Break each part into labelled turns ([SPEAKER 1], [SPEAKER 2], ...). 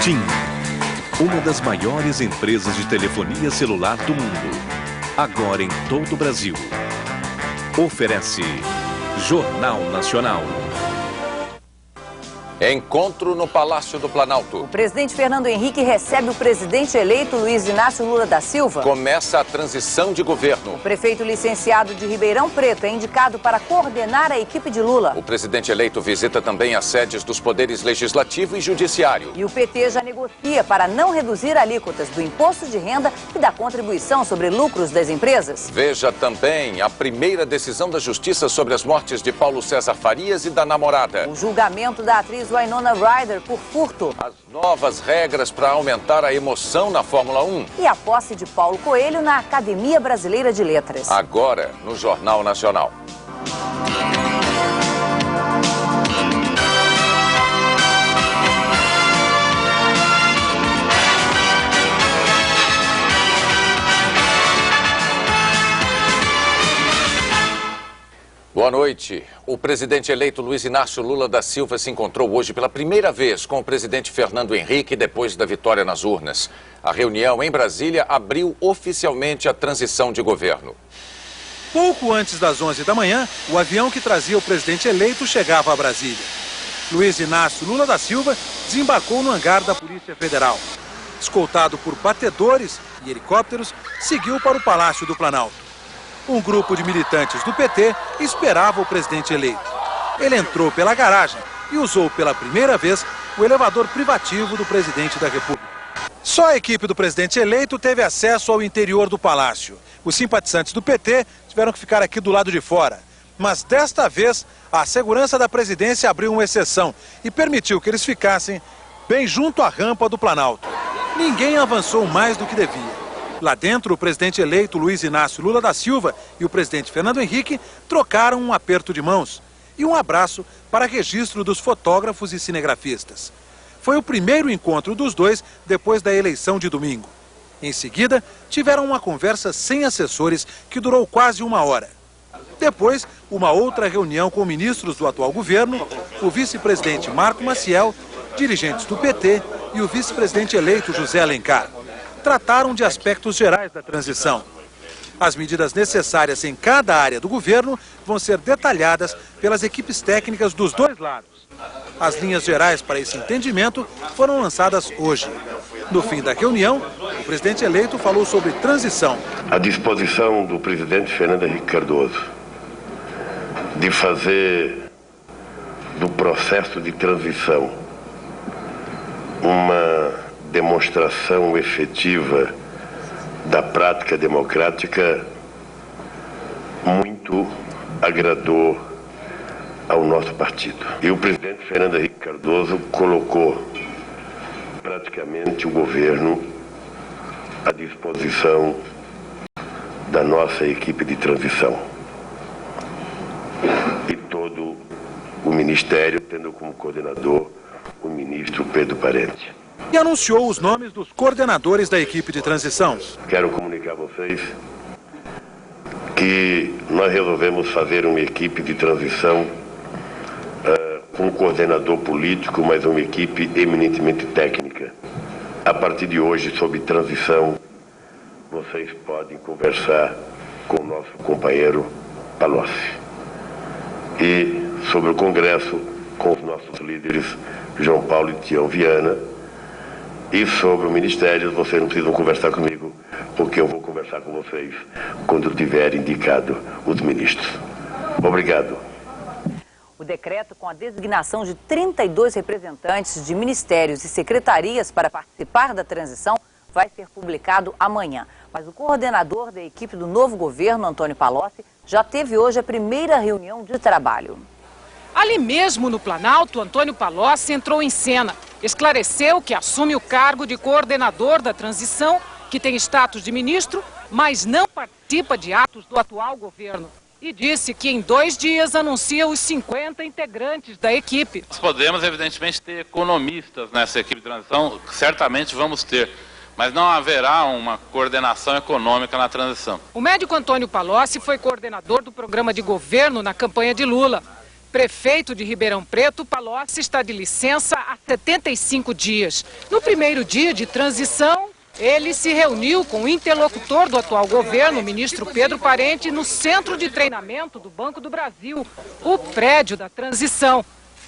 [SPEAKER 1] TIM, uma das maiores empresas de telefonia celular do mundo, agora em todo o Brasil. Oferece Jornal Nacional.
[SPEAKER 2] Encontro no Palácio do Planalto.
[SPEAKER 3] O presidente Fernando Henrique recebe o presidente eleito Luiz Inácio Lula da Silva.
[SPEAKER 2] Começa a transição de governo.
[SPEAKER 3] O prefeito licenciado de Ribeirão Preto é indicado para coordenar a equipe de Lula.
[SPEAKER 2] O presidente eleito visita também as sedes dos poderes legislativo e judiciário.
[SPEAKER 3] E o PT já negocia para não reduzir alíquotas do imposto de renda e da contribuição sobre lucros das empresas.
[SPEAKER 2] Veja também a primeira decisão da Justiça sobre as mortes de Paulo César Farias e da namorada.
[SPEAKER 3] O julgamento da atriz Winona Ryder por furto.
[SPEAKER 2] As novas regras para aumentar a emoção na Fórmula 1.
[SPEAKER 3] E a posse de Paulo Coelho na Academia Brasileira de Letras.
[SPEAKER 2] Agora, no Jornal Nacional. Boa noite. O presidente eleito Luiz Inácio Lula da Silva se encontrou hoje pela primeira vez com o presidente Fernando Henrique depois da vitória nas urnas. A reunião em Brasília abriu oficialmente a transição de governo.
[SPEAKER 4] Pouco antes das 11 da manhã, o avião que trazia o presidente eleito chegava a Brasília. Luiz Inácio Lula da Silva desembarcou no hangar da Polícia Federal. Escoltado por batedores e helicópteros, seguiu para o Palácio do Planalto. Um grupo de militantes do PT esperava o presidente eleito. Ele entrou pela garagem e usou pela primeira vez o elevador privativo do presidente da República. Só a equipe do presidente eleito teve acesso ao interior do palácio. Os simpatizantes do PT tiveram que ficar aqui do lado de fora. Mas desta vez, a segurança da presidência abriu uma exceção e permitiu que eles ficassem bem junto à rampa do Planalto. Ninguém avançou mais do que devia. Lá dentro, o presidente eleito Luiz Inácio Lula da Silva e o presidente Fernando Henrique trocaram um aperto de mãos e um abraço para registro dos fotógrafos e cinegrafistas. Foi o primeiro encontro dos dois depois da eleição de domingo. Em seguida, tiveram uma conversa sem assessores que durou quase uma hora. Depois, uma outra reunião com ministros do atual governo, o vice-presidente Marco Maciel, dirigentes do PT e o vice-presidente eleito José Alencar. Trataram de aspectos gerais da transição. As medidas necessárias em cada área do governo vão ser detalhadas pelas equipes técnicas dos dois lados. As linhas gerais para esse entendimento foram lançadas hoje. No fim da reunião, o presidente eleito falou sobre transição.
[SPEAKER 5] A disposição do presidente Fernando Henrique Cardoso de fazer do processo de transição uma demonstração efetiva da prática democrática muito agradou ao nosso partido. E o presidente Fernando Henrique Cardoso colocou praticamente o governo à disposição da nossa equipe de transição. E todo o ministério tendo como coordenador o ministro Pedro Parente.
[SPEAKER 4] E anunciou os nomes dos coordenadores da equipe de transição.
[SPEAKER 5] Quero comunicar a vocês que nós resolvemos fazer uma equipe de transição com um coordenador político, mas uma equipe eminentemente técnica. A partir de hoje, sobre transição, vocês podem conversar com o nosso companheiro Palocci. E sobre o Congresso, com os nossos líderes João Paulo e Tião Viana. E sobre o Ministério, vocês não precisam conversar comigo, porque eu vou conversar com vocês quando eu tiver indicado os ministros. Obrigado.
[SPEAKER 3] O decreto com a designação de 32 representantes de ministérios e secretarias para participar da transição vai ser publicado amanhã. Mas o coordenador da equipe do novo governo, Antônio Palocci, já teve hoje a primeira reunião de trabalho.
[SPEAKER 6] Ali mesmo no Planalto, Antônio Palocci entrou em cena. Esclareceu que assume o cargo de coordenador da transição, que tem status de ministro, mas não participa de atos do atual governo. E disse que em 2 dias anuncia os 50 integrantes da equipe.
[SPEAKER 7] Nós podemos, evidentemente, ter economistas nessa equipe de transição, certamente vamos ter. Mas não haverá uma coordenação econômica na transição.
[SPEAKER 6] O médico Antônio Palocci foi coordenador do programa de governo na campanha de Lula. Prefeito de Ribeirão Preto, Palocci está de licença há 75 dias. No primeiro dia de transição, ele se reuniu com o interlocutor do atual governo, o ministro Pedro Parente, no Centro de Treinamento do Banco do Brasil, o prédio da transição.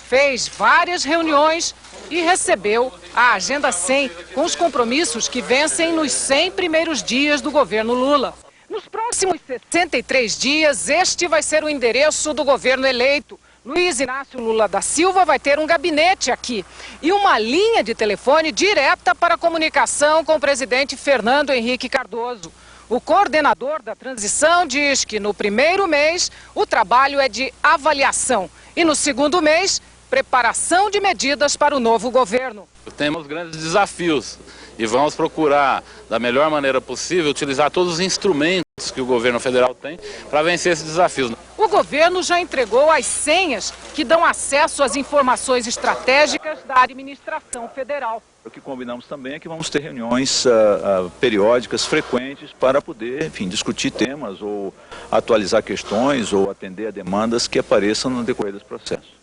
[SPEAKER 6] Fez várias reuniões e recebeu a Agenda 100, com os compromissos que vencem nos 100 primeiros dias do governo Lula. Nos próximos 63 dias, este vai ser o endereço do governo eleito. Luiz Inácio Lula da Silva vai ter um gabinete aqui e uma linha de telefone direta para comunicação com o presidente Fernando Henrique Cardoso. O coordenador da transição diz que no primeiro mês o trabalho é de avaliação e no segundo mês, preparação de medidas para o novo governo.
[SPEAKER 7] Temos grandes desafios e vamos procurar, da melhor maneira possível, utilizar todos os instrumentos que o governo federal tem para vencer esses desafios.
[SPEAKER 6] O governo já entregou as senhas que dão acesso às informações estratégicas da administração federal.
[SPEAKER 8] O que combinamos também é que vamos ter reuniões periódicas, frequentes, para poder, enfim, discutir temas ou atualizar questões ou atender a demandas que apareçam no decorrer desse processo.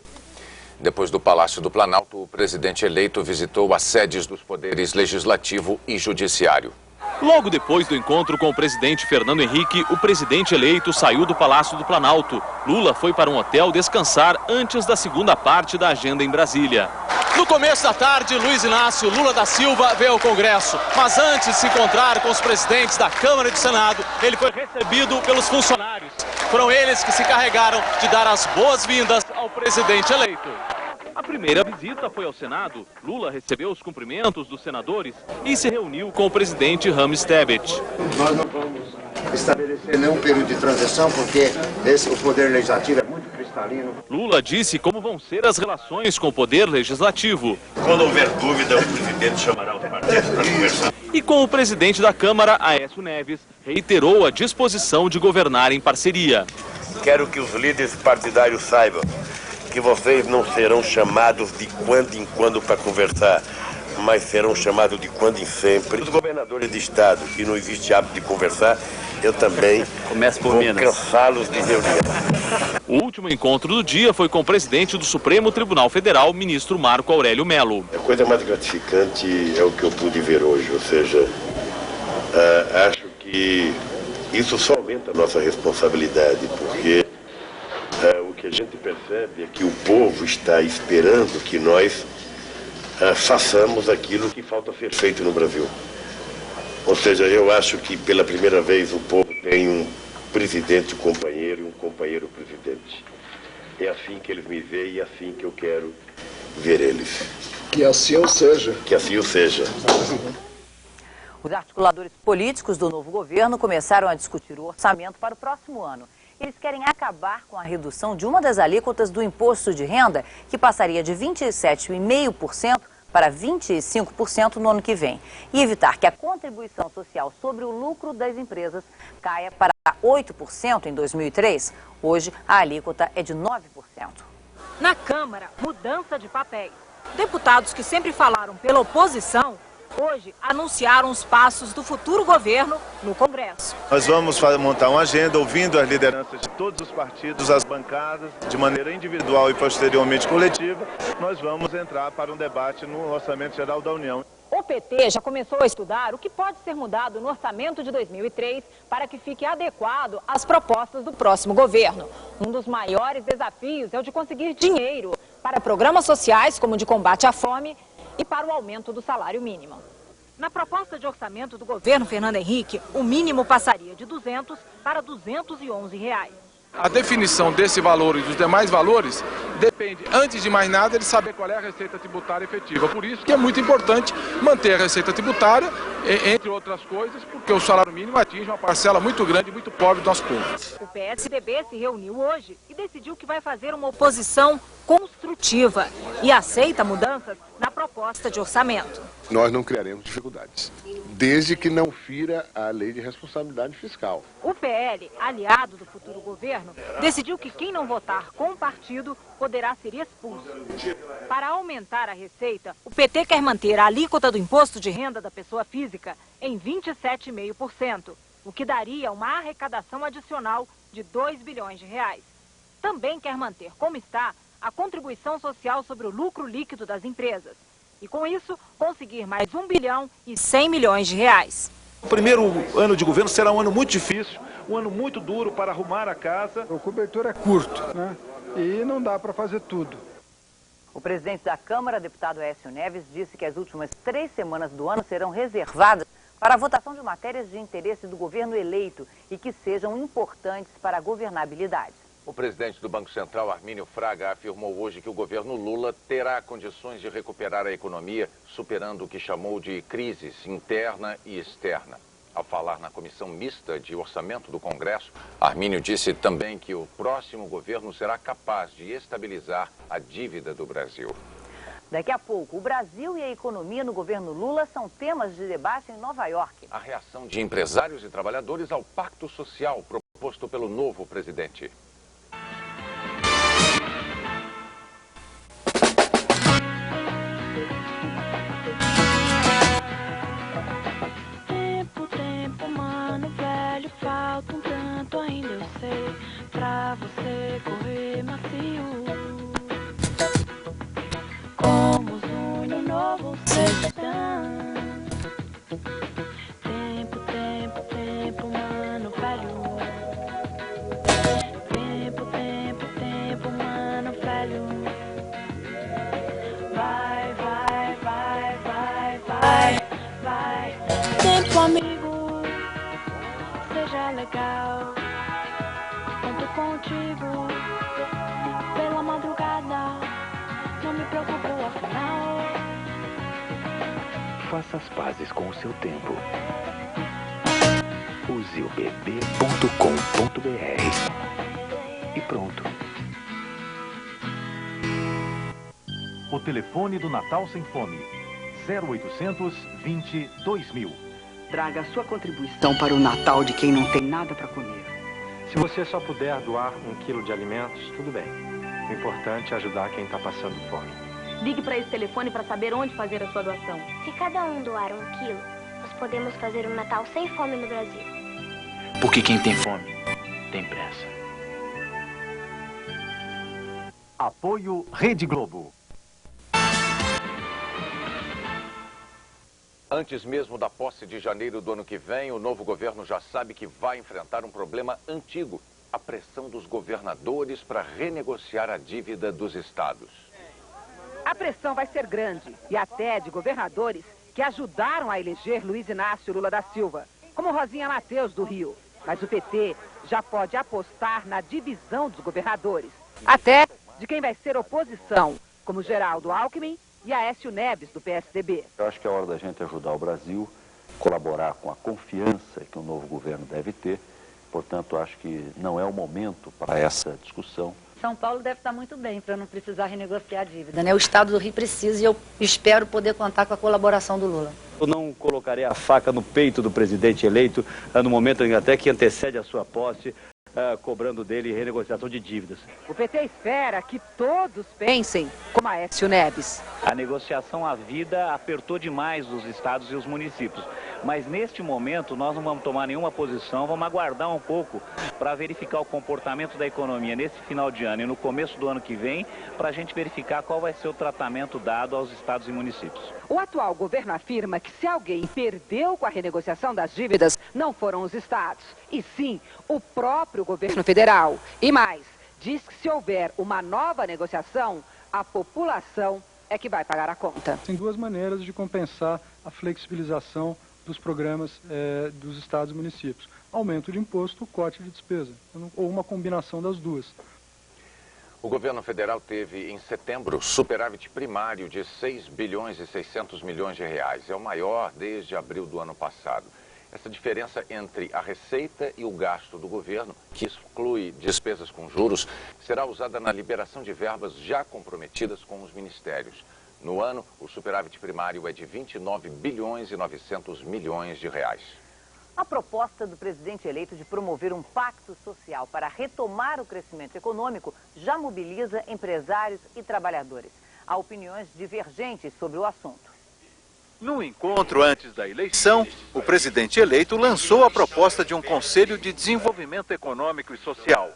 [SPEAKER 2] Depois do Palácio do Planalto, o presidente eleito visitou as sedes dos poderes legislativo e judiciário.
[SPEAKER 9] Logo depois do encontro com o presidente Fernando Henrique, o presidente eleito saiu do Palácio do Planalto. Lula foi para um hotel descansar antes da segunda parte da agenda em Brasília. No começo da tarde, Luiz Inácio Lula da Silva veio ao Congresso. Mas antes de se encontrar com os presidentes da Câmara e do Senado, ele foi recebido pelos funcionários. Foram eles que se encarregaram de dar as boas-vindas ao presidente eleito. A primeira visita foi ao Senado. Lula recebeu os cumprimentos dos senadores e se reuniu com o presidente Rames Tebet.
[SPEAKER 10] Nós não vamos estabelecer nenhum período de transição, porque o poder legislativo é muito cristalino.
[SPEAKER 9] Lula disse como vão ser as relações com o poder legislativo.
[SPEAKER 5] Quando houver dúvida, o presidente chamará os partidos para conversar.
[SPEAKER 9] E com o presidente da Câmara, Aécio Neves, reiterou a disposição de governar em parceria.
[SPEAKER 5] Quero que os líderes partidários saibam que vocês não serão chamados de quando em quando para conversar, mas serão chamados de quando em sempre. Os governadores de estado que não existe hábito de conversar, eu também vou cansá-los de reunião.
[SPEAKER 9] O último encontro do dia foi com o presidente do Supremo Tribunal Federal, ministro Marco Aurélio Mello.
[SPEAKER 5] A coisa mais gratificante é o que eu pude ver hoje, ou seja, acho que isso só aumenta a nossa responsabilidade, porque o que a gente percebe é que o povo está esperando que nós façamos aquilo que falta ser feito no Brasil. Ou seja, eu acho que pela primeira vez o povo tem um presidente companheiro e um companheiro presidente. É assim que eles me veem e é assim que eu quero ver eles.
[SPEAKER 10] Que assim o seja.
[SPEAKER 5] Que assim o seja.
[SPEAKER 3] Os articuladores políticos do novo governo começaram a discutir o orçamento para o próximo ano. Eles querem acabar com a redução de uma das alíquotas do imposto de renda, que passaria de 27,5% para 25% no ano que vem, e evitar que a contribuição social sobre o lucro das empresas caia para 8% em 2003. Hoje, a alíquota é de 9%.
[SPEAKER 11] Na Câmara, mudança de papéis. Deputados que sempre falaram pela oposição, hoje anunciaram os passos do futuro governo no Congresso.
[SPEAKER 12] Nós vamos montar uma agenda ouvindo as lideranças de todos os partidos, as bancadas, de maneira individual e posteriormente coletiva. Nós vamos entrar para um debate no Orçamento Geral da União.
[SPEAKER 11] O PT já começou a estudar o que pode ser mudado no orçamento de 2003 para que fique adequado às propostas do próximo governo. Um dos maiores desafios é o de conseguir dinheiro para programas sociais, como o de combate à fome, e para o aumento do salário mínimo. Na proposta de orçamento do governo Fernando Henrique, o mínimo passaria de R$200 para R$211.
[SPEAKER 4] A definição desse valor e dos demais valores depende, antes de mais nada, de saber qual é a receita tributária efetiva. Por isso que é muito importante manter a receita tributária, entre outras coisas, porque o salário mínimo atinge uma parcela muito grande e muito pobre do nosso povo.
[SPEAKER 11] O PSDB se reuniu hoje e decidiu que vai fazer uma oposição construtiva e aceita mudanças na proposta de orçamento.
[SPEAKER 10] Nós não criaremos dificuldades, desde que não fira a lei de responsabilidade fiscal.
[SPEAKER 11] O PL, aliado do futuro governo, decidiu que quem não votar com o partido poderá ser expulso. Para aumentar a receita, o PT quer manter a alíquota do imposto de renda da pessoa física em 27,5%, o que daria uma arrecadação adicional de R$2 bilhões. também quer manter como está a contribuição social sobre o lucro líquido das empresas. E com isso, conseguir mais 1 bilhão e 100 milhões de reais.
[SPEAKER 13] O primeiro ano de governo será um ano muito difícil, um ano muito duro para arrumar a casa.
[SPEAKER 14] O cobertor é curto, né? E não dá para fazer tudo.
[SPEAKER 3] O presidente da Câmara, deputado Aécio Neves, disse que as últimas 3 semanas do ano serão reservadas para a votação de matérias de interesse do governo eleito e que sejam importantes para a governabilidade.
[SPEAKER 2] O presidente do Banco Central, Armínio Fraga, afirmou hoje que o governo Lula terá condições de recuperar a economia, superando o que chamou de crises interna e externa. Ao falar na comissão mista de orçamento do Congresso, Armínio disse também que o próximo governo será capaz de estabilizar a dívida do Brasil.
[SPEAKER 3] Daqui a pouco, o Brasil e a economia no governo Lula são temas de debate em Nova York.
[SPEAKER 2] A reação de empresários e trabalhadores ao pacto social proposto pelo novo presidente.
[SPEAKER 15] Você correr macio, como um novo sertão. Tempo, tempo, tempo, mano velho. Tempo, tempo, tempo, mano velho. Vai, vai, vai, vai, vai, vai. Tempo, amigo, seja legal. Contigo pela madrugada, não me preocupo afinal.
[SPEAKER 16] Faça as pazes com o seu tempo. Use o bb.com.br e pronto.
[SPEAKER 17] O telefone do Natal Sem Fome, 0800 20 2000.
[SPEAKER 18] Traga a sua contribuição para o Natal de quem não tem nada para comer.
[SPEAKER 19] Se você só puder doar 1 quilo de alimentos, tudo bem. O importante é ajudar quem está passando fome.
[SPEAKER 20] Ligue para esse telefone para saber onde fazer a sua doação.
[SPEAKER 21] Se cada um doar 1 quilo, nós podemos fazer um Natal sem fome no Brasil.
[SPEAKER 16] Porque quem tem fome, tem pressa.
[SPEAKER 17] Apoio Rede Globo.
[SPEAKER 2] Antes mesmo da posse de janeiro do ano que vem, o novo governo já sabe que vai enfrentar um problema antigo: a pressão dos governadores para renegociar a dívida dos estados.
[SPEAKER 22] A pressão vai ser grande, e até de governadores que ajudaram a eleger Luiz Inácio Lula da Silva, como Rosinha Mateus, do Rio. Mas o PT já pode apostar na divisão dos governadores, até de quem vai ser oposição, como Geraldo Alckmin e Aécio Neves, do PSDB.
[SPEAKER 8] Eu acho que é hora da gente ajudar o Brasil, colaborar com a confiança que o novo governo deve ter. Portanto, acho que não é o momento para essa discussão.
[SPEAKER 23] São Paulo deve estar muito bem para não precisar renegociar a dívida, né? O Estado do Rio precisa e eu espero poder contar com a colaboração do Lula.
[SPEAKER 24] Eu não colocarei a faca no peito do presidente eleito no momento até que antecede a sua posse, cobrando dele renegociação de dívidas.
[SPEAKER 22] O PT espera que todos pensem como Aécio Neves.
[SPEAKER 24] A negociação à vida apertou demais os estados e os municípios. Mas neste momento nós não vamos tomar nenhuma posição, vamos aguardar um pouco para verificar o comportamento da economia nesse final de ano e no começo do ano que vem, para a gente verificar qual vai ser o tratamento dado aos estados e municípios.
[SPEAKER 22] O atual governo afirma que se alguém perdeu com a renegociação das dívidas, não foram os estados, e sim o próprio governo federal. E mais, diz que se houver uma nova negociação, a população é que vai pagar a conta.
[SPEAKER 14] Tem duas maneiras de compensar a flexibilização dos programas dos estados e municípios. Aumento de imposto, corte de despesa, ou uma combinação das duas.
[SPEAKER 2] O governo federal teve, em setembro, superávit primário de 6 bilhões e 600 milhões de reais. É o maior desde abril do ano passado. Essa diferença entre a receita e o gasto do governo, que exclui despesas com juros, será usada na liberação de verbas já comprometidas com os ministérios. No ano, o superávit primário é de 29 bilhões e 900 milhões de reais.
[SPEAKER 3] A proposta do presidente eleito de promover um pacto social para retomar o crescimento econômico já mobiliza empresários e trabalhadores. Há opiniões divergentes sobre o assunto.
[SPEAKER 4] No encontro antes da eleição, o presidente eleito lançou a proposta de um Conselho de Desenvolvimento Econômico e Social.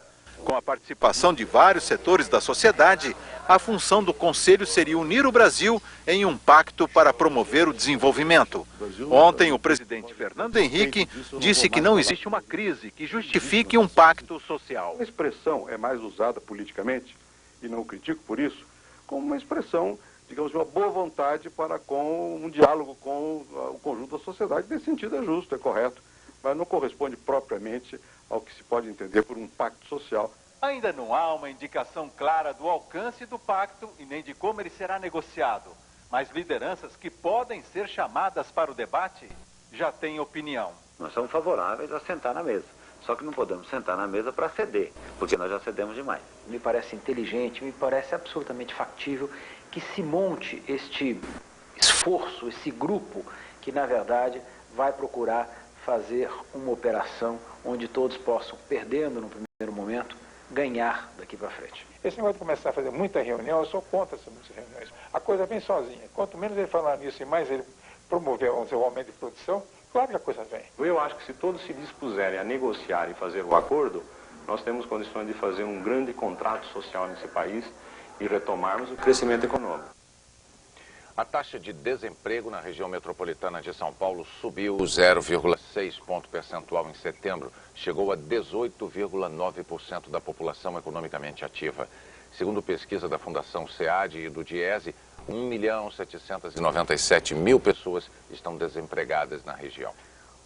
[SPEAKER 1] Com a participação de vários setores da sociedade, a função do Conselho seria unir o Brasil em um pacto para promover o desenvolvimento. Ontem, o presidente Fernando Henrique disse que não existe uma crise que justifique um pacto social.
[SPEAKER 6] A expressão é mais usada politicamente, e não critico por isso, como uma expressão, digamos, de uma boa vontade para com um diálogo com o conjunto da sociedade. Nesse sentido é justo, é correto, mas não corresponde propriamente ao que se pode entender por um pacto social.
[SPEAKER 7] Ainda não há uma indicação clara do alcance do pacto e nem de como ele será negociado. Mas lideranças que podem ser chamadas para o debate já têm opinião.
[SPEAKER 9] Nós somos favoráveis a sentar na mesa. Só que não podemos sentar na mesa para ceder, porque nós já cedemos demais.
[SPEAKER 16] Me parece inteligente, me parece absolutamente factível que se monte este esforço, esse grupo que, na verdade, vai procurar fazer uma operação onde todos possam, perdendo no primeiro momento, ganhar daqui para frente.
[SPEAKER 25] Esse negócio de começar a fazer muita reunião, eu sou contra essas muitas reuniões. A coisa vem sozinha. Quanto menos ele falar nisso e mais ele promover o aumento de produção, claro que a coisa vem.
[SPEAKER 6] Eu acho que se todos se dispuserem a negociar e fazer o acordo, nós temos condições de fazer um grande contrato social nesse país e retomarmos o crescimento econômico.
[SPEAKER 2] A taxa de desemprego na região metropolitana de São Paulo subiu 0,6 ponto percentual em setembro. Chegou a 18,9% da população economicamente ativa. Segundo pesquisa da Fundação SEAD e do DIESE, 1.797.000 pessoas estão desempregadas na região.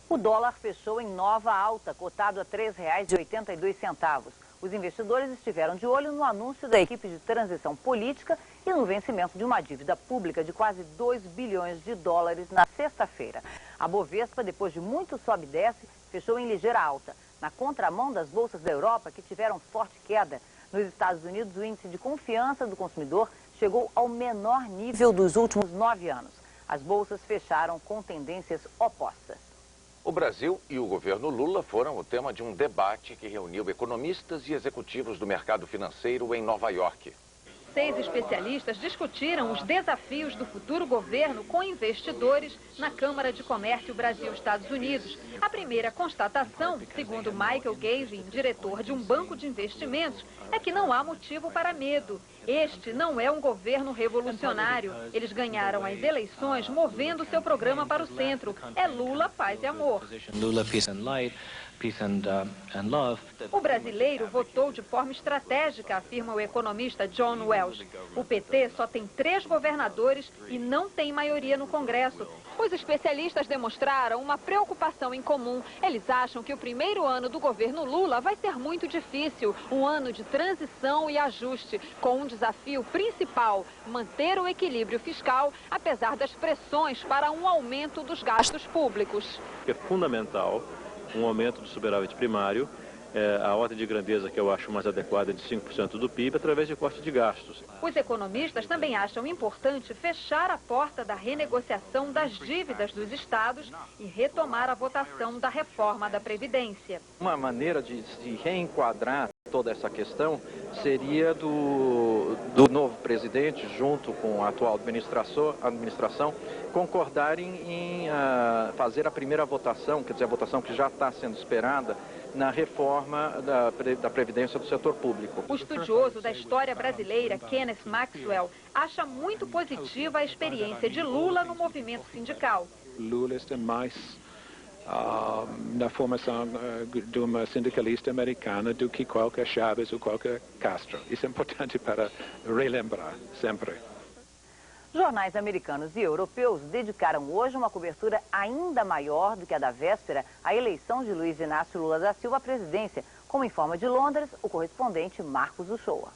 [SPEAKER 3] O dólar fechou em nova alta, cotado a R$ 3,82. Os investidores estiveram de olho no anúncio da equipe de transição política e no vencimento de uma dívida pública de quase 2 bilhões de dólares na sexta-feira. A Bovespa, depois de muito sobe e desce, fechou em ligeira alta, na contramão das bolsas da Europa, que tiveram forte queda. Nos Estados Unidos, o índice de confiança do consumidor chegou ao menor nível dos últimos 9 anos. As bolsas fecharam com tendências opostas.
[SPEAKER 2] O Brasil e o governo Lula foram o tema de um debate que reuniu economistas e executivos do mercado financeiro em Nova York.
[SPEAKER 11] 6 especialistas discutiram os desafios do futuro governo com investidores na Câmara de Comércio Brasil-Estados Unidos. A primeira constatação, segundo Michael Gavin, diretor de um banco de investimentos, é que não há motivo para medo. Este não é um governo revolucionário. Eles ganharam as eleições movendo seu programa para o centro. É Lula, paz e amor. O brasileiro votou de forma estratégica, afirma o economista John Welsh. O PT só tem 3 governadores e não tem maioria no Congresso. Os especialistas demonstraram uma preocupação em comum. Eles acham que o primeiro ano do governo Lula vai ser muito difícil, um ano de transição e ajuste, com um desafio principal, manter o equilíbrio fiscal, apesar das pressões para um aumento dos gastos públicos.
[SPEAKER 26] É fundamental um aumento do superávit primário, a ordem de grandeza que eu acho mais adequada de 5% do PIB, através de corte de gastos.
[SPEAKER 11] Os economistas também acham importante fechar a porta da renegociação das dívidas dos estados e retomar a votação da reforma da Previdência.
[SPEAKER 19] Uma maneira de se reenquadrar toda essa questão seria do novo presidente, junto com a atual administração, concordarem em fazer a primeira votação, quer dizer, a votação que já está sendo esperada, na reforma da Previdência do setor público.
[SPEAKER 11] O estudioso da história brasileira, Kenneth Maxwell, acha muito positiva a experiência de Lula no movimento sindical.
[SPEAKER 14] Lula está mais na formação de uma sindicalista americana do que qualquer Chávez ou qualquer Castro. Isso é importante para relembrar sempre.
[SPEAKER 3] Jornais americanos e europeus dedicaram hoje uma cobertura ainda maior do que a da véspera à eleição de Luiz Inácio Lula da Silva à presidência, como informa de Londres o correspondente Marcos Uchoa.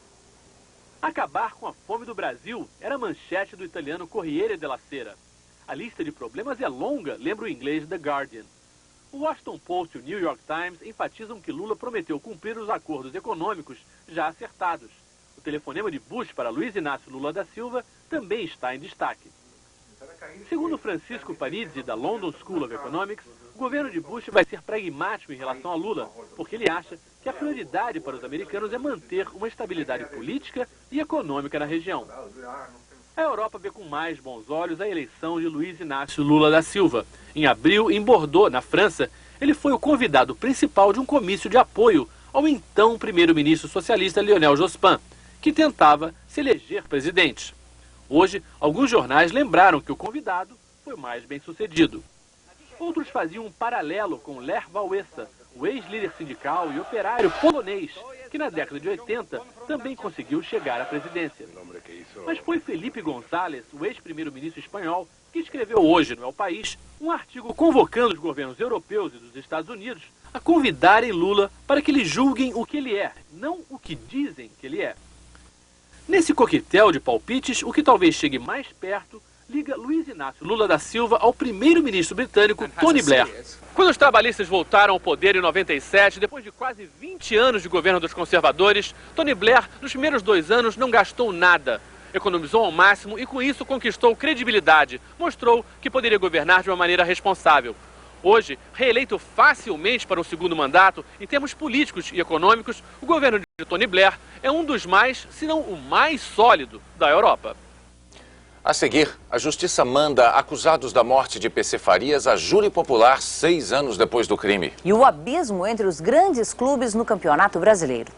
[SPEAKER 27] Acabar com a fome do Brasil era a manchete do italiano Corriere della Sera. A lista de problemas é longa, lembra o inglês The Guardian. O Washington Post e o New York Times enfatizam que Lula prometeu cumprir os acordos econômicos já acertados. O telefonema de Bush para Luiz Inácio Lula da Silva também está em destaque. Segundo Francisco Parisi, da London School of Economics, o governo de Bush vai ser pragmático em relação a Lula, porque ele acha que a prioridade para os americanos é manter uma estabilidade política e econômica na região. A Europa vê com mais bons olhos a eleição de Luiz Inácio Lula da Silva. Em abril, em Bordeaux, na França, ele foi o convidado principal de um comício de apoio ao então primeiro-ministro socialista Lionel Jospin, que tentava se eleger presidente. Hoje, alguns jornais lembraram que o convidado foi mais bem-sucedido. Outros faziam um paralelo com Lech Wałęsa, o ex-líder sindical e operário polonês, que na década de 80 também conseguiu chegar à presidência. Mas foi Felipe González, o ex-primeiro-ministro espanhol, que escreveu hoje no El País um artigo convocando os governos europeus e dos Estados Unidos a convidarem Lula para que lhe julguem o que ele é, não o que dizem que ele é. Nesse coquetel de palpites, o que talvez chegue mais perto liga Luiz Inácio Lula da Silva ao primeiro-ministro britânico Tony Blair. Quando os trabalhistas voltaram ao poder em 97, depois de quase 20 anos de governo dos conservadores, Tony Blair, nos primeiros 2 anos, não gastou nada. Economizou ao máximo e, com isso, conquistou credibilidade. Mostrou que poderia governar de uma maneira responsável. Hoje, reeleito facilmente para um segundo mandato, em termos políticos e econômicos, o governo de Tony Blair é um dos mais, se não o mais sólido da Europa.
[SPEAKER 2] A seguir, a Justiça manda acusados da morte de PC Farias a júri popular 6 anos depois do crime.
[SPEAKER 3] E o abismo entre os grandes clubes no Campeonato Brasileiro.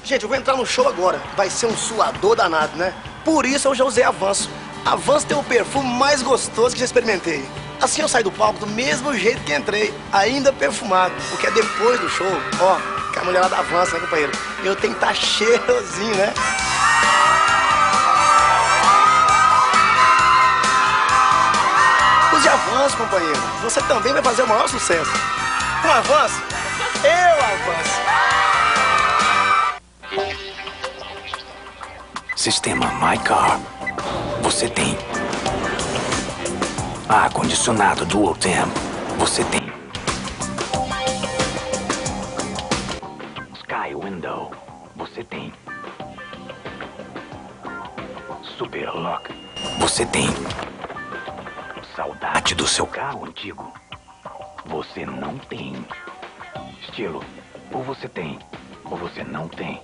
[SPEAKER 5] Gente, eu vou entrar no show agora. Vai ser um suador danado, né? Por isso eu já usei Avanço. Avanço tem o perfume mais gostoso que já experimentei. Assim eu saio do palco do mesmo jeito que entrei, ainda perfumado. Porque é depois do show, ó, que a mulherada avança, né, companheiro? Eu tenho que estar cheirosinho, né? Use Avanço, companheiro. Você também vai fazer o maior sucesso. Com Avanço, eu avanço.
[SPEAKER 10] Sistema MyCar. Você tem. Ar-condicionado Dual Temp. Você tem. Sky Window. Você tem. Super Lock. Você tem. Saudade do seu carro antigo. Você não tem. Estilo. Ou você tem, ou você não tem.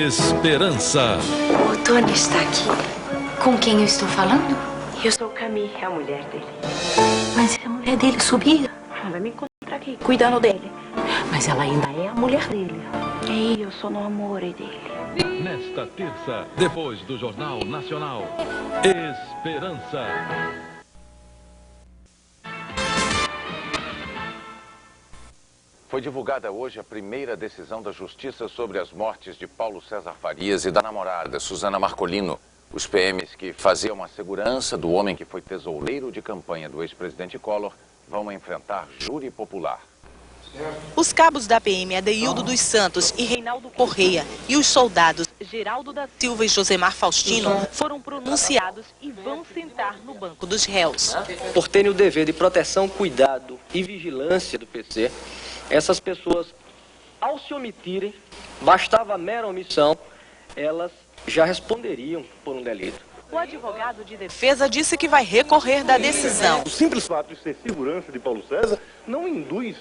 [SPEAKER 12] Esperança.
[SPEAKER 13] O Tony está aqui. Com quem eu estou falando?
[SPEAKER 15] Eu sou Camille, a mulher dele.
[SPEAKER 13] Mas a mulher dele subia.
[SPEAKER 15] Vai me encontrar aqui, cuidando dele. Mas ela ainda é a mulher dele. E eu sou no amor dele.
[SPEAKER 12] Nesta terça, depois do Jornal Nacional, Esperança.
[SPEAKER 2] Foi divulgada hoje a primeira decisão da Justiça sobre as mortes de Paulo César Farias e da namorada, Suzana Marcolino. Os PMs que faziam a segurança do homem que foi tesoureiro de campanha do ex-presidente Collor vão enfrentar júri popular.
[SPEAKER 18] Os cabos da PM Adeildo dos Santos e Reinaldo Correia e os soldados Geraldo da Silva e Josemar Faustino foram pronunciados e vão sentar no banco dos réus.
[SPEAKER 20] Por terem o dever de proteção, cuidado e vigilância do PC, essas pessoas, ao se omitirem, bastava a mera omissão, elas já responderiam por um delito.
[SPEAKER 18] O advogado de defesa disse que vai recorrer da decisão.
[SPEAKER 28] O simples fato de ser segurança de Paulo César não induz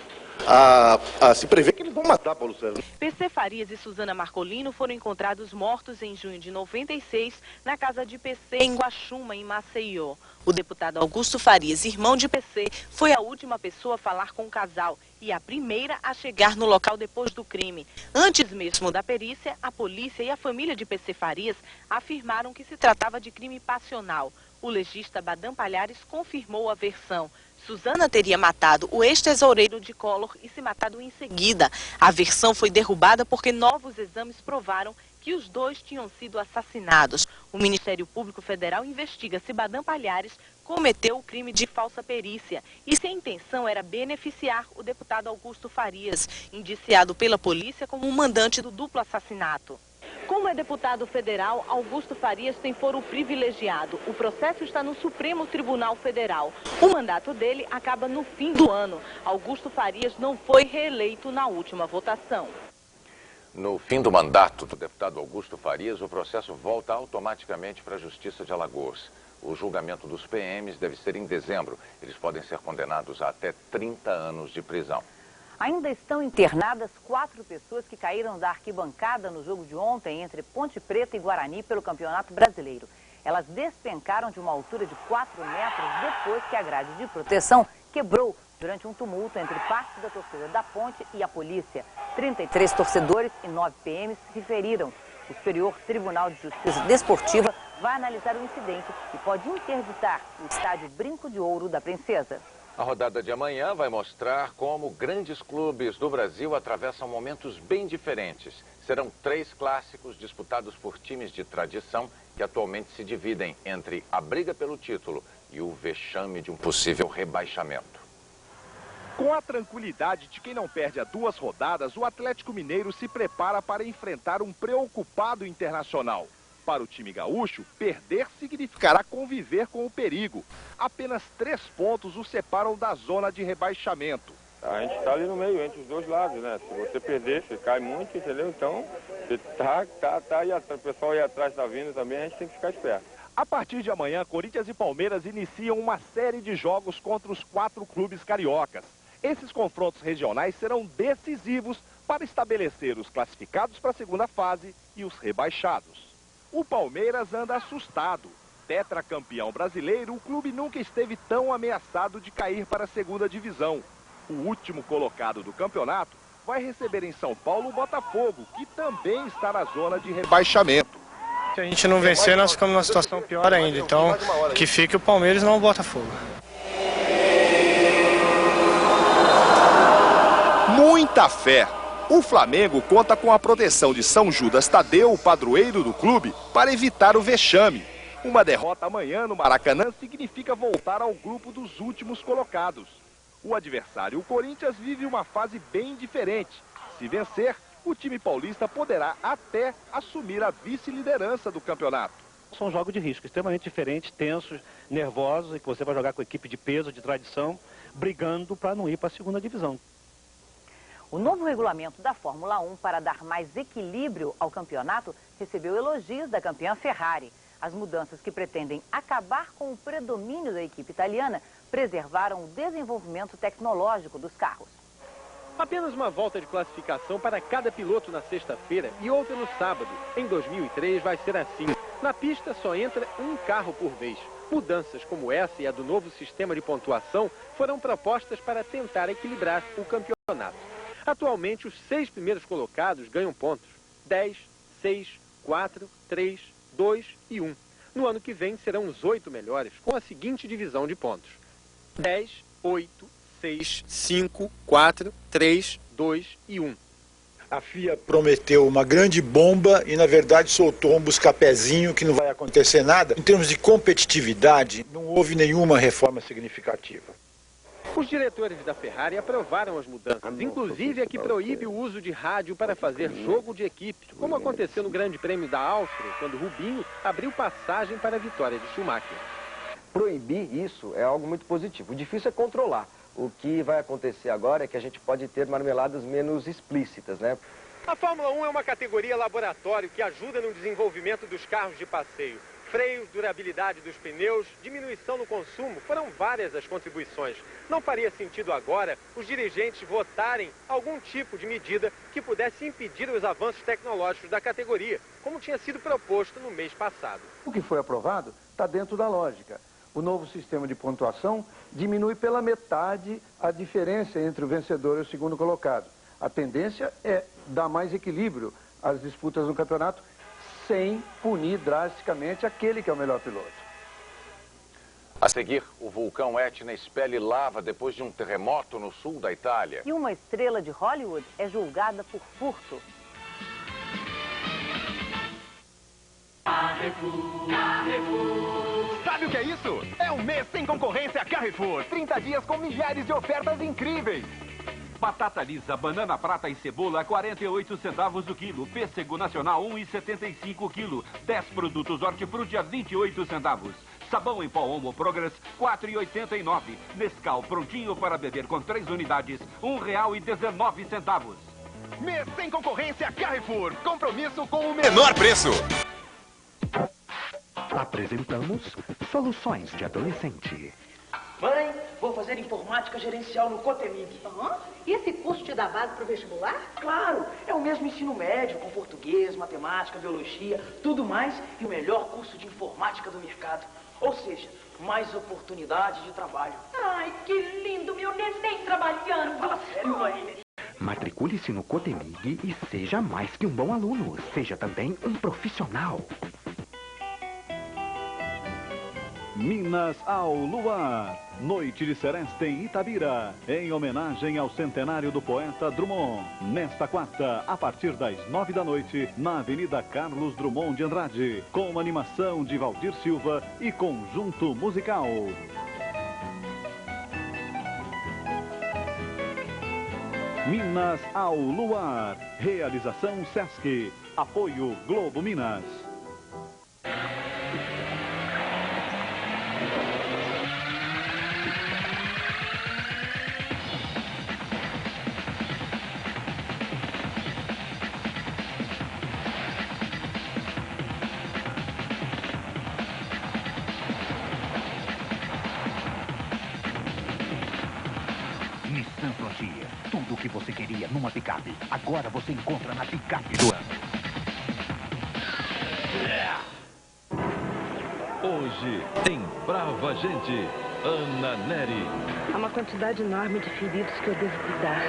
[SPEAKER 28] a se prever que eles vão matar Paulo César.
[SPEAKER 18] PC Farias e Suzana Marcolino foram encontrados mortos em junho de 96 na casa de PC em Guaxuma, em Maceió. O deputado Augusto Farias, irmão de PC, foi a última pessoa a falar com o casal e a primeira a chegar no local depois do crime. Antes mesmo da perícia, a polícia e a família de PC Farias afirmaram que se tratava de crime passional. O legista Badam Palhares confirmou a versão. Suzana teria matado o ex-tesoureiro de Collor e se matado em seguida. A versão foi derrubada porque novos exames provaram que os dois tinham sido assassinados. O Ministério Público Federal investiga se Badam Palhares cometeu o crime de falsa perícia e se a intenção era beneficiar o deputado Augusto Farias, indiciado pela polícia como um mandante do duplo assassinato. Como é deputado federal, Augusto Farias tem foro privilegiado. O processo está no Supremo Tribunal Federal. O mandato dele acaba no fim do ano. Augusto Farias não foi reeleito na última votação.
[SPEAKER 2] No fim do mandato do deputado Augusto Farias, o processo volta automaticamente para a Justiça de Alagoas. O julgamento dos PMs deve ser em dezembro. Eles podem ser condenados a até 30 anos de prisão.
[SPEAKER 3] Ainda estão internadas 4 pessoas que caíram da arquibancada no jogo de ontem entre Ponte Preta e Guarani pelo Campeonato Brasileiro. Elas despencaram de uma altura de 4 metros depois que a grade de proteção quebrou durante um tumulto entre parte da torcida da Ponte e a polícia. 33 torcedores e 9 PMs se feriram. O Superior Tribunal de Justiça Desportiva vai analisar o incidente e pode interditar o estádio Brinco de Ouro da Princesa.
[SPEAKER 2] A rodada de amanhã vai mostrar como grandes clubes do Brasil atravessam momentos bem diferentes. Serão 3 clássicos disputados por times de tradição que atualmente se dividem entre a briga pelo título e o vexame de um possível rebaixamento.
[SPEAKER 1] Com a tranquilidade de quem não perde a 2 rodadas, o Atlético Mineiro se prepara para enfrentar um preocupado Internacional. Para o time gaúcho, perder significará conviver com o perigo. Apenas 3 pontos o separam da zona de rebaixamento.
[SPEAKER 4] A gente está ali no meio, entre os dois lados, né? Se você perder, você cai muito, entendeu? Então, você tá aí, o pessoal aí atrás está vindo também, a gente tem que ficar esperto.
[SPEAKER 1] A partir de amanhã, Corinthians e Palmeiras iniciam uma série de jogos contra os 4 clubes cariocas. Esses confrontos regionais serão decisivos para estabelecer os classificados para a segunda fase e os rebaixados. O Palmeiras anda assustado. Tetracampeão brasileiro, o clube nunca esteve tão ameaçado de cair para a segunda divisão. O último colocado do campeonato vai receber em São Paulo o Botafogo, que também está na zona de rebaixamento.
[SPEAKER 8] Se a gente não vencer, nós ficamos numa situação pior ainda. Então, que fique o Palmeiras e não o Botafogo.
[SPEAKER 1] Muita fé. O Flamengo conta com a proteção de São Judas Tadeu, o padroeiro do clube, para evitar o vexame. Uma derrota amanhã no Maracanã significa voltar ao grupo dos últimos colocados. O adversário, o Corinthians, vive uma fase bem diferente. Se vencer, o time paulista poderá até assumir a vice-liderança do campeonato.
[SPEAKER 17] São jogos de risco extremamente diferentes, tensos, nervosos, e que você vai jogar com equipe de peso, de tradição, brigando para não ir para a segunda divisão.
[SPEAKER 3] O novo regulamento da Fórmula 1 para dar mais equilíbrio ao campeonato recebeu elogios da campeã Ferrari. As mudanças que pretendem acabar com o predomínio da equipe italiana preservaram o desenvolvimento tecnológico dos carros.
[SPEAKER 27] Apenas uma volta de classificação para cada piloto na sexta-feira e outra no sábado. Em 2003 vai ser assim. Na pista só entra um carro por vez. Mudanças como essa e a do novo sistema de pontuação foram propostas para tentar equilibrar o campeonato. Atualmente, os 6 primeiros colocados ganham pontos. 10, 6, 4, 3, 2 e 1. No ano que vem serão os 8 melhores, com a seguinte divisão de pontos. 10, 8, 6, 5, 4, 3, 2 e 1.
[SPEAKER 21] A FIA prometeu uma grande bomba e, na verdade, soltou um busca-pezinho que não vai acontecer nada. Em termos de competitividade, não houve nenhuma reforma significativa.
[SPEAKER 27] Os diretores da Ferrari aprovaram as mudanças, inclusive a que proíbe o uso de rádio para fazer jogo de equipe, como aconteceu no Grande Prêmio da Áustria, quando Rubinho abriu passagem para a vitória de Schumacher.
[SPEAKER 22] Proibir isso é algo muito positivo. O difícil é controlar. O que vai acontecer agora é que a gente pode ter marmeladas menos explícitas, né?
[SPEAKER 27] A Fórmula 1 é uma categoria laboratório que ajuda no desenvolvimento dos carros de passeio. Freios, durabilidade dos pneus, diminuição no consumo, foram várias as contribuições. Não faria sentido agora os dirigentes votarem algum tipo de medida que pudesse impedir os avanços tecnológicos da categoria, como tinha sido proposto no mês passado.
[SPEAKER 16] O que foi aprovado está dentro da lógica. O novo sistema de pontuação diminui pela metade a diferença entre o vencedor e o segundo colocado. A tendência é dar mais equilíbrio às disputas no campeonato, sem punir drasticamente aquele que é o melhor piloto.
[SPEAKER 2] A seguir, o vulcão Etna expele lava depois de um terremoto no sul da Itália.
[SPEAKER 3] E uma estrela de Hollywood é julgada por furto.
[SPEAKER 6] Sabe o que é isso? É um mês sem concorrência Carrefour. 30 dias com milhares de ofertas incríveis.
[SPEAKER 7] Batata lisa, banana prata e cebola, 48 centavos o quilo. Pêssego nacional, 1,75 o quilo. 10 produtos hortifruti a 28 centavos. Sabão em pó Omo Progress, 4,89. Nescau prontinho para beber com 3 unidades, R$1,19.
[SPEAKER 6] Mês sem concorrência Carrefour. Compromisso com o menor preço.
[SPEAKER 10] Apresentamos Soluções de Adolescente.
[SPEAKER 9] Mãe, vou fazer informática gerencial no Cotemig.
[SPEAKER 15] E esse curso te dá base para o vestibular?
[SPEAKER 9] Claro, é o mesmo ensino médio, com português, matemática, biologia, tudo mais, e o melhor curso de informática do mercado. Ou seja, mais oportunidades de trabalho.
[SPEAKER 15] Ai, que lindo, meu neném trabalhando.
[SPEAKER 9] Fala sério, mãe.
[SPEAKER 10] Matricule-se no Cotemig e seja mais que um bom aluno. Seja também um profissional.
[SPEAKER 12] Minas ao Luar, Noite de Seresta em Itabira, em homenagem ao centenário do poeta Drummond. Nesta quarta, a partir das 9 da noite, na Avenida Carlos Drummond de Andrade, com uma animação de Valdir Silva e conjunto musical. Minas ao Luar, realização Sesc, apoio Globo Minas.
[SPEAKER 10] Nissan Frontier, tudo o que você queria numa picape, agora você encontra na picape do ano.
[SPEAKER 12] Hoje, em Brava Gente, Ana Neri.
[SPEAKER 15] Há uma quantidade enorme de feridos que eu devo cuidar.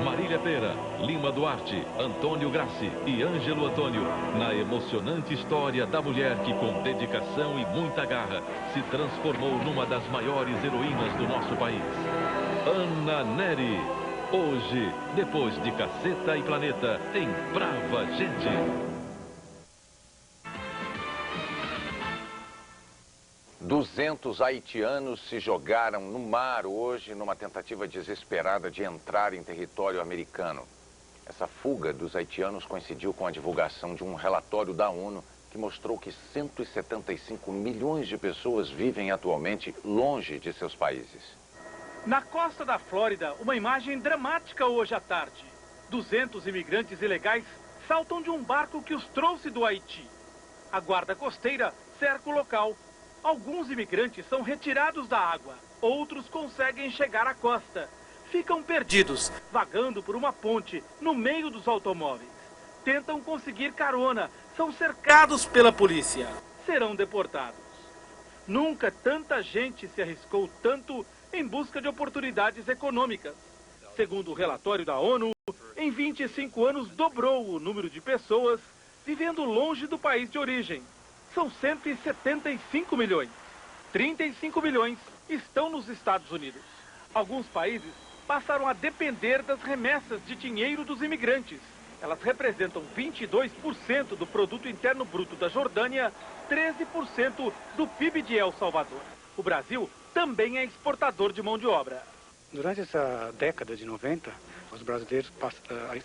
[SPEAKER 12] Marília Pera, Lima Duarte, Antônio Grassi e Ângelo Antônio, na emocionante história da mulher que, com dedicação e muita garra, se transformou numa das maiores heroínas do nosso país. Ana Neri, hoje, depois de Caceta e Planeta, em Brava Gente.
[SPEAKER 2] Duzentos haitianos se jogaram no mar hoje numa tentativa desesperada de entrar em território americano. Essa fuga dos haitianos coincidiu com a divulgação de um relatório da ONU que mostrou que 175 milhões de pessoas vivem atualmente longe de seus países.
[SPEAKER 27] Na costa da Flórida, uma imagem dramática hoje à tarde. 200 imigrantes ilegais saltam de um barco que os trouxe do Haiti. A guarda costeira cerca o local. Alguns imigrantes são retirados da água, outros conseguem chegar à costa. Ficam perdidos, vagando por uma ponte no meio dos automóveis. Tentam conseguir carona, são cercados pela polícia. Serão deportados. Nunca tanta gente se arriscou tanto em busca de oportunidades econômicas. Segundo o relatório da ONU, em 25 anos dobrou o número de pessoas vivendo longe do país de origem. São 175 milhões. 35 milhões estão nos Estados Unidos. Alguns países passaram a depender das remessas de dinheiro dos imigrantes. Elas representam 22% do produto interno bruto da Jordânia, 13% do PIB de El Salvador. O Brasil também é exportador de mão de obra.
[SPEAKER 19] Durante essa década de 90, os brasileiros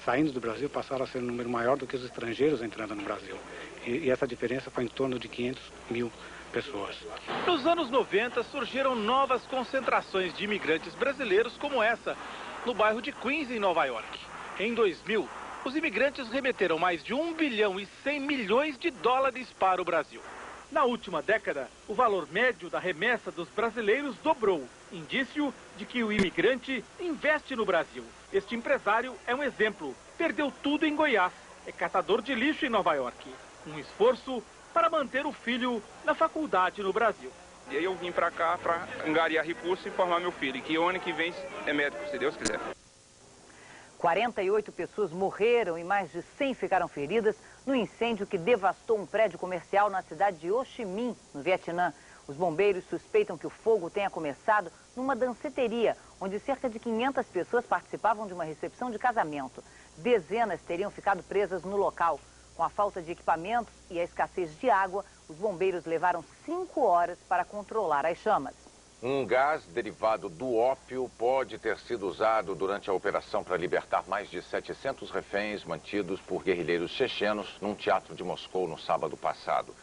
[SPEAKER 19] saindo do Brasil passaram a ser um número maior do que os estrangeiros entrando no Brasil. E essa diferença foi em torno de 500 mil pessoas.
[SPEAKER 27] Nos anos 90, surgiram novas concentrações de imigrantes brasileiros como essa, no bairro de Queens, em Nova York. Em 2000, os imigrantes remeteram mais de 1 bilhão e 100 milhões de dólares para o Brasil. Na última década, o valor médio da remessa dos brasileiros dobrou, indício de que o imigrante investe no Brasil. Este empresário é um exemplo. Perdeu tudo em Goiás. É catador de lixo em Nova York. Um esforço para manter o filho na faculdade no Brasil.
[SPEAKER 4] E aí eu vim para cá para angariar recursos e formar meu filho, que o ano que vem é médico, se Deus quiser.
[SPEAKER 3] 48 pessoas morreram e mais de 100 ficaram feridas no incêndio que devastou um prédio comercial na cidade de Ho Chi Minh, no Vietnã. Os bombeiros suspeitam que o fogo tenha começado numa danceteria, onde cerca de 500 pessoas participavam de uma recepção de casamento. Dezenas teriam ficado presas no local. Com a falta de equipamentos e a escassez de água, os bombeiros levaram 5 horas para controlar as chamas.
[SPEAKER 2] Um gás derivado do ópio pode ter sido usado durante a operação para libertar mais de 700 reféns mantidos por guerrilheiros chechenos num teatro de Moscou no sábado passado.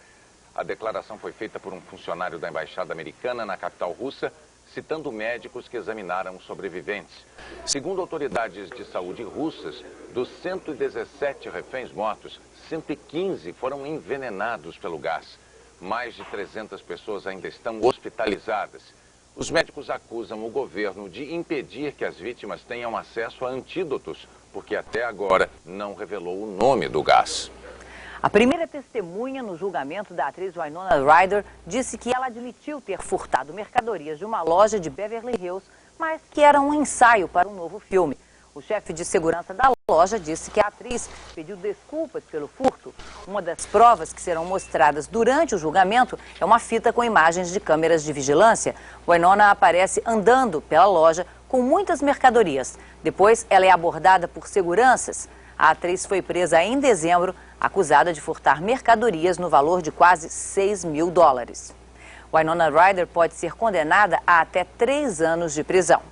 [SPEAKER 2] A declaração foi feita por um funcionário da embaixada americana na capital russa, citando médicos que examinaram os sobreviventes. Segundo autoridades de saúde russas, dos 117 reféns mortos, 115 foram envenenados pelo gás. Mais de 300 pessoas ainda estão hospitalizadas. Os médicos acusam o governo de impedir que as vítimas tenham acesso a antídotos, porque até agora não revelou o nome do gás.
[SPEAKER 3] A primeira testemunha no julgamento da atriz Winona Ryder disse que ela admitiu ter furtado mercadorias de uma loja de Beverly Hills, mas que era um ensaio para um novo filme. O chefe de segurança da loja disse que a atriz pediu desculpas pelo furto. Uma das provas que serão mostradas durante o julgamento é uma fita com imagens de câmeras de vigilância. Winona aparece andando pela loja com muitas mercadorias. Depois, ela é abordada por seguranças. A atriz foi presa em dezembro, acusada de furtar mercadorias no valor de quase $6 mil. Winona Ryder pode ser condenada a até 3 anos de prisão.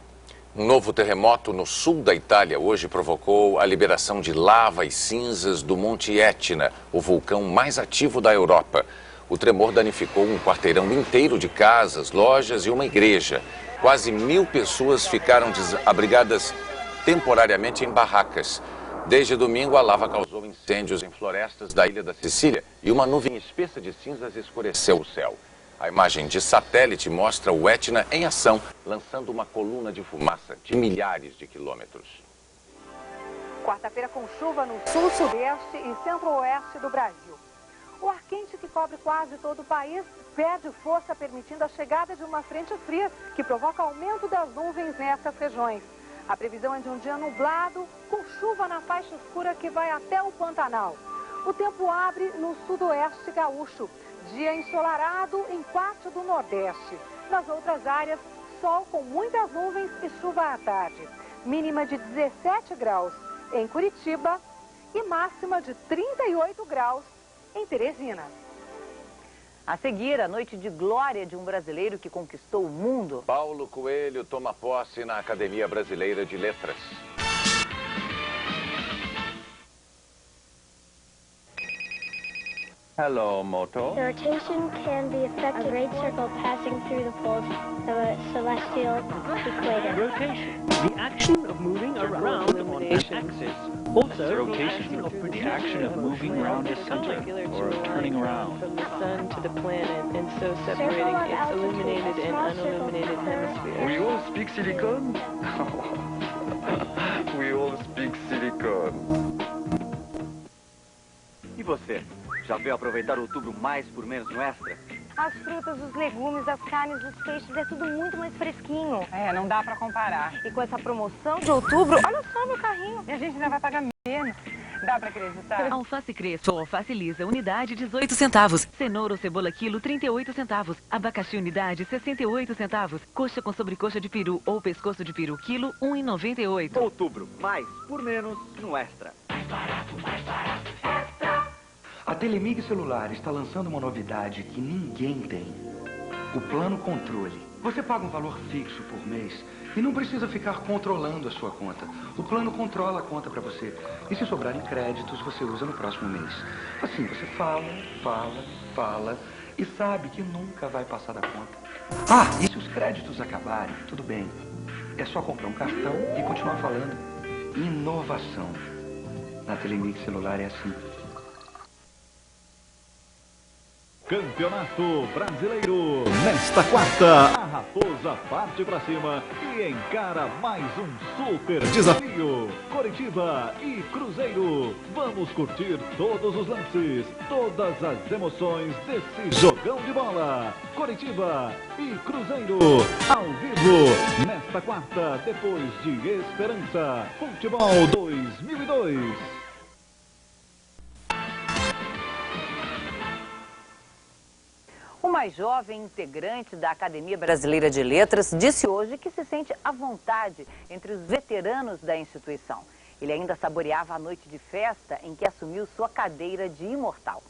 [SPEAKER 2] Um novo terremoto no sul da Itália hoje provocou a liberação de lava e cinzas do Monte Etna, o vulcão mais ativo da Europa. O tremor danificou um quarteirão inteiro de casas, lojas e uma igreja. Quase 1000 pessoas ficaram abrigadas temporariamente em barracas. Desde domingo, a lava causou incêndios em florestas da ilha da Sicília e uma nuvem espessa de cinzas escureceu o céu. A imagem de satélite mostra o Etna em ação, lançando uma coluna de fumaça de milhares de quilômetros.
[SPEAKER 5] Quarta-feira com chuva no sul, sudeste e centro-oeste do Brasil. O ar quente que cobre quase todo o país perde força, permitindo a chegada de uma frente fria que provoca aumento das nuvens nessas regiões. A previsão é de um dia nublado, com chuva na faixa escura que vai até o Pantanal. O tempo abre no sudoeste gaúcho. Dia ensolarado em parte do nordeste. Nas outras áreas, sol com muitas nuvens e chuva à tarde. Mínima de 17 graus em Curitiba e máxima de 38 graus em Teresina.
[SPEAKER 3] A seguir, a noite de glória de um brasileiro que conquistou o mundo.
[SPEAKER 2] Paulo Coelho toma posse na Academia Brasileira de Letras.
[SPEAKER 11] Hello, Moto.
[SPEAKER 13] The rotation can be affected. A great circle passing through the poles of a celestial equator.
[SPEAKER 14] Rotation, the action of moving around on an axis. Also, rotation, the action of moving around a center, or turning around.
[SPEAKER 18] From the sun to the planet, and so separating its illuminated and unilluminated hemispheres.
[SPEAKER 11] We all speak silicon? We all speak silicon.
[SPEAKER 23] E você? Já veio aproveitar outubro mais por menos no Extra?
[SPEAKER 5] As frutas, os legumes, as carnes, os peixes, é tudo muito mais fresquinho.
[SPEAKER 24] É, não dá pra comparar.
[SPEAKER 5] E com essa promoção de outubro, olha só meu carrinho.
[SPEAKER 24] E a gente ainda vai pagar menos. Dá pra acreditar?
[SPEAKER 25] Alface Crespo ou alface lisa, unidade 18 centavos. Cenoura ou cebola quilo 38 centavos. Abacaxi unidade 68 centavos. Coxa com sobrecoxa de peru ou pescoço de peru quilo 1,98.
[SPEAKER 23] Outubro, mais por menos no Extra.
[SPEAKER 10] Mais barato, Extra. A Telemig Celular está lançando uma novidade que ninguém tem. O plano controle. Você paga um valor fixo por mês e não precisa ficar controlando a sua conta. O plano controla a conta para você. E se sobrarem créditos, você usa no próximo mês. Assim, você fala e sabe que nunca vai passar da conta. Ah, e se os créditos acabarem, tudo bem. É só comprar um cartão e continuar falando. Inovação. Na Telemig Celular é assim.
[SPEAKER 26] Campeonato Brasileiro. Nesta quarta, a Raposa parte pra cima e encara mais um super desafio. Coritiba e Cruzeiro. Vamos curtir todos os lances, todas as emoções desse jogão de bola. Coritiba e Cruzeiro, ao vivo, nesta quarta, depois de Esperança. Futebol 2002.
[SPEAKER 3] Uma mais jovem integrante da Academia Brasileira de Letras disse hoje que se sente à vontade entre os veteranos da instituição. Ele ainda saboreava a noite de festa em que assumiu sua cadeira de imortal.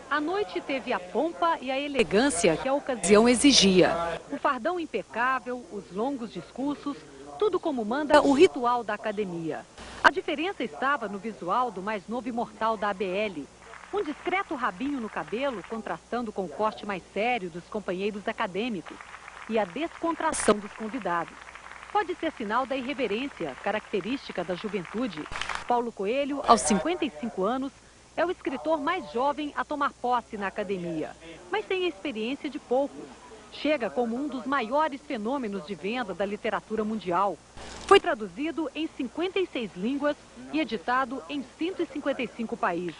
[SPEAKER 1] A noite teve a pompa e a elegância que a ocasião exigia. O fardão impecável, os longos discursos, tudo como manda o ritual da academia. A diferença estava no visual do mais novo imortal da ABL. Um discreto rabinho no cabelo, contrastando com o corte mais sério dos companheiros acadêmicos. E a descontração dos convidados. Pode ser sinal da irreverência, característica da juventude. Paulo Coelho, aos 55 anos, é o escritor mais jovem a tomar posse na academia, mas tem a experiência de poucos. Chega como um dos maiores fenômenos de venda da literatura mundial. Foi traduzido em 56 línguas e editado em 155 países.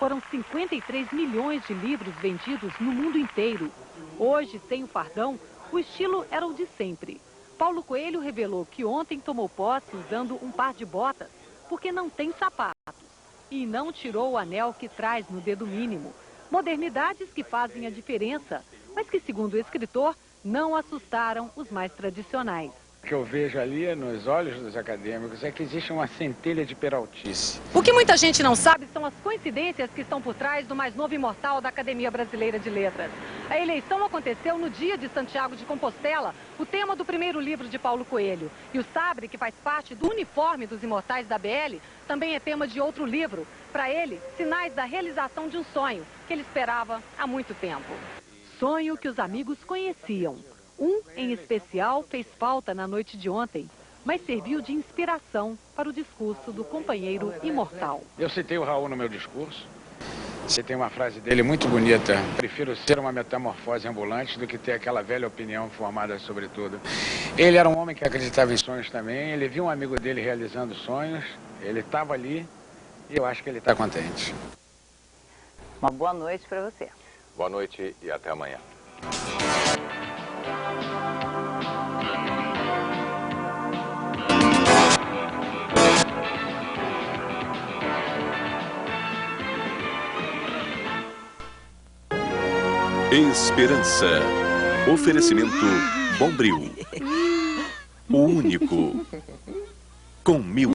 [SPEAKER 1] Foram 53 milhões de livros vendidos no mundo inteiro. Hoje, sem o fardão, o estilo era o de sempre. Paulo Coelho revelou que ontem tomou posse usando um par de botas, porque não tem sapatos. E não tirou o anel que traz no dedo mínimo. Modernidades que fazem a diferença, mas que, segundo o escritor, não assustaram os mais tradicionais.
[SPEAKER 19] O que eu vejo ali nos olhos dos acadêmicos é que existe uma centelha de peraltice.
[SPEAKER 1] O que muita gente não sabe são as coincidências que estão por trás do mais novo imortal da Academia Brasileira de Letras. A eleição aconteceu no dia de Santiago de Compostela, o tema do primeiro livro de Paulo Coelho. E o sabre, que faz parte do uniforme dos imortais da BL, também é tema de outro livro. Para ele, sinais da realização de um sonho que ele esperava há muito tempo. Sonho que os amigos conheciam. Um, em especial, fez falta na noite de ontem, mas serviu de inspiração para o discurso do companheiro imortal.
[SPEAKER 19] Eu citei o Raul no meu discurso. Citei uma frase dele muito bonita. Prefiro ser uma metamorfose ambulante do que ter aquela velha opinião formada sobre tudo. Ele era um homem que acreditava em sonhos também. Ele viu um amigo dele realizando sonhos. Ele estava ali e eu acho que ele está contente.
[SPEAKER 3] Uma boa noite para você.
[SPEAKER 2] Boa noite e até amanhã.
[SPEAKER 8] Esperança. Oferecimento Bombril. O único. Com 1000